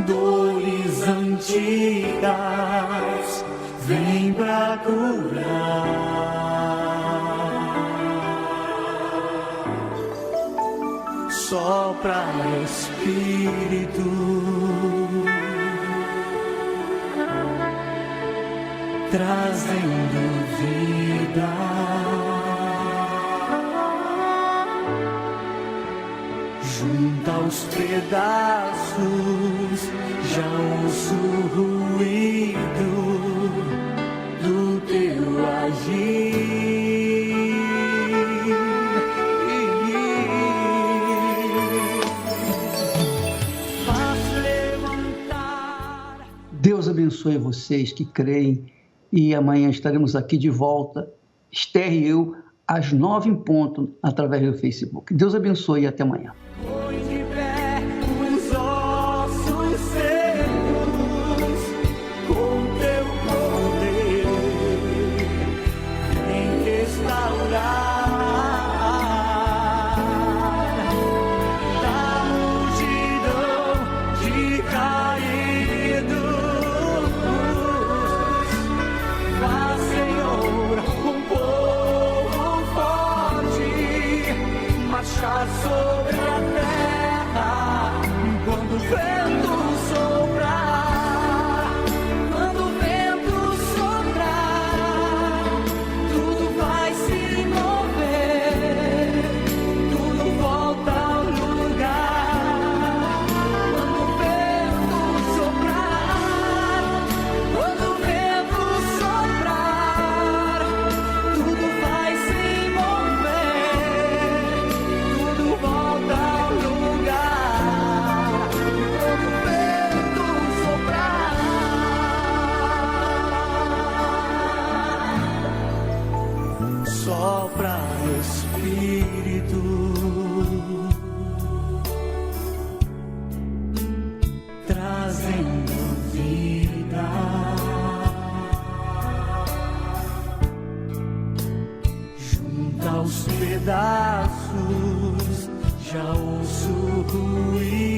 dores antigas, vem pra curar. Sopra, Espírito, trazendo vida. Junta os pedaços, já ouço o ruído do teu agir. Deus abençoe vocês que creem e amanhã estaremos aqui de volta, Esther e eu, às 9 em ponto, através do Facebook. Deus abençoe e até amanhã. Sobre a terra, quando o vento soprar, tudo vai se mover, tudo volta ao lugar. Quando o vento soprar, tudo vai se mover. Volta ao lugar quando o vento soprar. Sopra, Espírito, trazendo vida. Junta os pedaços. Já ouço ruir.